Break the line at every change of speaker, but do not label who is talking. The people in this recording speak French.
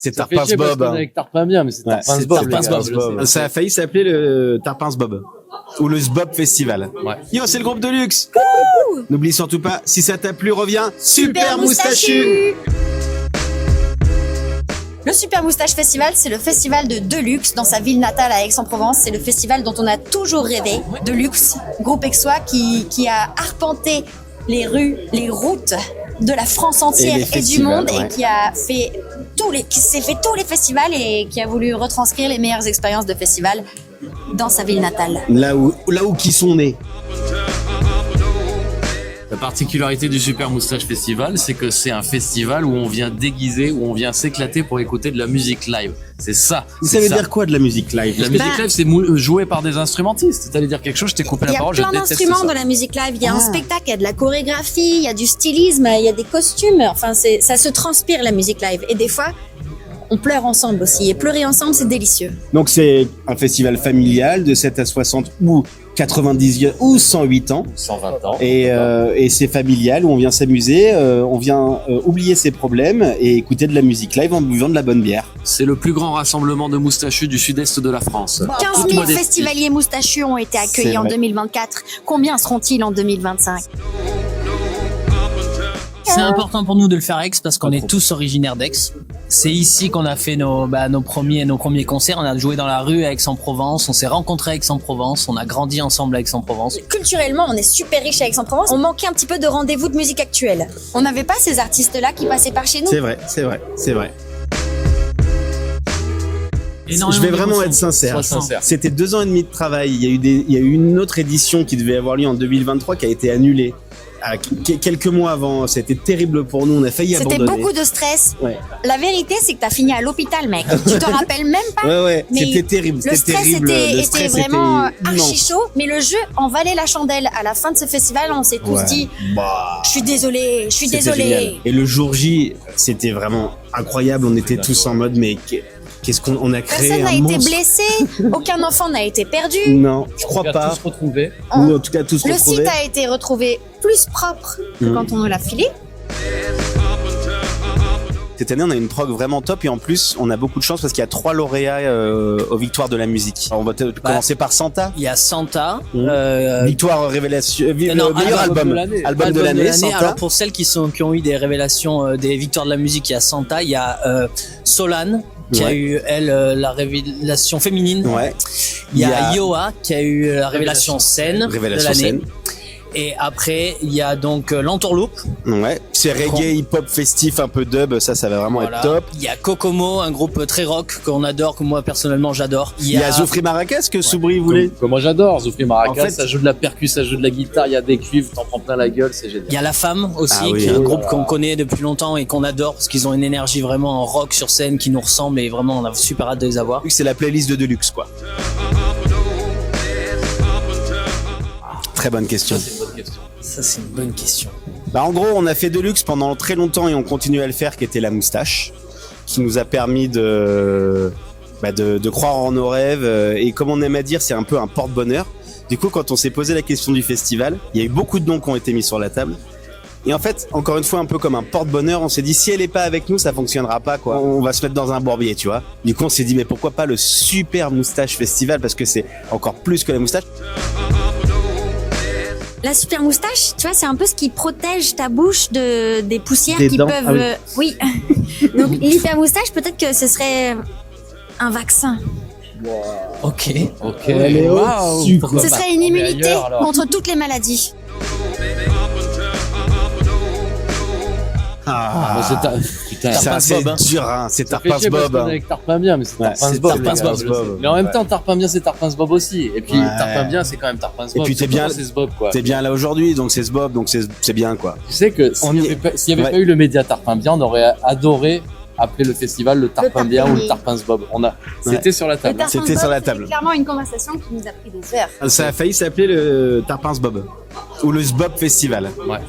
C'est Tarpins Bob.
Avec Tarpin bien, mais c'est Tarpins Bob.
Ça a failli s'appeler le Tarpins Bob. Ou le Zbob Festival.
Ouais.
Yo, c'est le groupe Deluxe. N'oublie surtout pas, si ça t'a plu, reviens. Super Moustachu.
Le Super Moustache Festival, c'est le festival de Deluxe dans sa ville natale à Aix-en-Provence. C'est le festival dont on a toujours rêvé. Deluxe, groupe aixois qui a arpenté les rues, les routes de la France entière et du monde, et qui s'est fait tous les festivals et qui a voulu retranscrire les meilleures expériences de festival dans sa ville natale.
Là où qui sont nés.
La particularité du Super Moustache Festival, c'est que c'est un festival où on vient déguiser, où on vient s'éclater pour écouter de la musique live. C'est ça.
Ça veut dire quoi de la musique live?
La musique live, c'est joué par des instrumentistes. T'allais dire quelque chose, je t'ai coupé la parole.
Il y a plein d'instruments dans la musique live. Il y a un spectacle, il y a de la chorégraphie, il y a du stylisme, il y a des costumes. Enfin, ça se transpire la musique live. Et des fois, on pleure ensemble aussi. Et pleurer ensemble, c'est délicieux.
Donc c'est un festival familial de 7 à 60 ou 90 ou 108 ans.
120 ans.
Et c'est familial où on vient s'amuser, on vient oublier ses problèmes et écouter de la musique live en buvant de la bonne bière.
C'est le plus grand rassemblement de moustachus du sud-est de la France.
15 000 festivaliers moustachus ont été accueillis en 2024. Combien seront-ils en 2025?
C'est important pour nous de le faire à Aix parce qu'on est tous originaires d'Aix. C'est ici qu'on a fait nos premiers concerts. On a joué dans la rue à Aix-en-Provence. On s'est rencontrés à Aix-en-Provence. On a grandi ensemble à Aix-en-Provence.
Culturellement, on est super riche à Aix-en-Provence. On manquait un petit peu de rendez-vous de musique actuelle. On n'avait pas ces artistes-là qui passaient par chez nous.
C'est vrai. Je vais vraiment être sincère. C'était 2 ans et demi de travail. Il y a eu une autre édition qui devait avoir lieu en 2023 qui a été annulée. Quelques mois avant, c'était terrible pour nous, on a failli abandonner.
C'était beaucoup de stress. Ouais. La vérité, c'est que t'as fini à l'hôpital, mec. Tu te rappelles même pas.
Ouais, c'était terrible.
Le stress était vraiment archi chaud, mais le jeu en valait la chandelle. À la fin de ce festival, on s'est tous dit, je suis désolé.
Génial. Et le jour J, c'était vraiment incroyable. On était tous en mode, mais qu'est-ce qu'on a créé?
Personne n'a été blessé, aucun enfant n'a été perdu.
Non, je crois pas.
Tous retrouvés.
Ou en tout cas tous
retrouvés.
Le
site a été retrouvé plus propre que quand on nous l'a filé.
Cette année, on a une prog vraiment top et en plus, on a beaucoup de chance parce qu'il y a 3 lauréats aux victoires de la musique. Alors, on va commencer par Santa.
Il y a Santa.
Victoire révélation. Meilleur album de l'année. Santa.
Alors pour celles qui ont eu des révélations, des victoires de la musique, il y a Santa. Il y a Solane qui a eu la révélation féminine.
Ouais.
Il y a Yoa qui a eu la révélation scène de l'année. Et après, il y a donc l'Entourloupe.
Ouais, c'est reggae, hip-hop festif, un peu dub, ça va vraiment être top.
Il y a Kokomo, un groupe très rock qu'on adore, que moi personnellement j'adore.
Il y a Zoufri Maracas que Soubri voulait.
Que moi j'adore, Zoufri Maracas, en fait, ça joue de la percu, ça joue de la guitare, il y a des cuivres, t'en prends plein la gueule, c'est génial.
Il y a La Femme aussi, qui est un groupe qu'on connaît depuis longtemps et qu'on adore parce qu'ils ont une énergie vraiment en rock sur scène qui nous ressemble et vraiment on a super hâte de les avoir.
C'est la playlist de Deluxe quoi. Très bonne question.
Ça, c'est une bonne question.
En gros, on a fait Deluxe pendant très longtemps et on continue à le faire, qui était la moustache, qui nous a permis de croire en nos rêves. Et comme on aime à dire, c'est un peu un porte-bonheur. Du coup, quand on s'est posé la question du festival, il y a eu beaucoup de noms qui ont été mis sur la table. Et en fait, encore une fois, un peu comme un porte-bonheur, on s'est dit, si elle est pas avec nous, ça fonctionnera pas, quoi. On va se mettre dans un bourbier, tu vois. Du coup, on s'est dit, mais pourquoi pas le Super Moustache Festival, parce que c'est encore plus que la moustache.
La super moustache, tu vois, c'est un peu ce qui protège ta bouche des poussières qui
dents.
peuvent... oui. Donc l'hyper moustache, peut-être que ce serait un vaccin.
Wow. Ok.
Wow.
Ce serait une immunité contre toutes les maladies.
C'est dur, hein. C'est Tarpins Bob.
Avec Tarpin bien, mais c'est Tarpins Bob. Mais en même temps, Tarpin bien, c'est Tarpins Bob aussi. Et puis Tarpin bien, c'est quand même Tarpins Bob.
Et puis t'es bien là aujourd'hui, donc c'est ce Bob, donc c'est bien quoi.
Tu sais que s'il n'y avait pas eu le média Tarpin bien, on aurait adoré appeler le festival le Tarpin bien ou le Tarpins Bob. C'était sur la table.
C'était sur la table.
C'est clairement une conversation qui nous a pris des heures.
Ça a failli s'appeler le Tarpins Bob ou le Zbob Festival.
Ouais.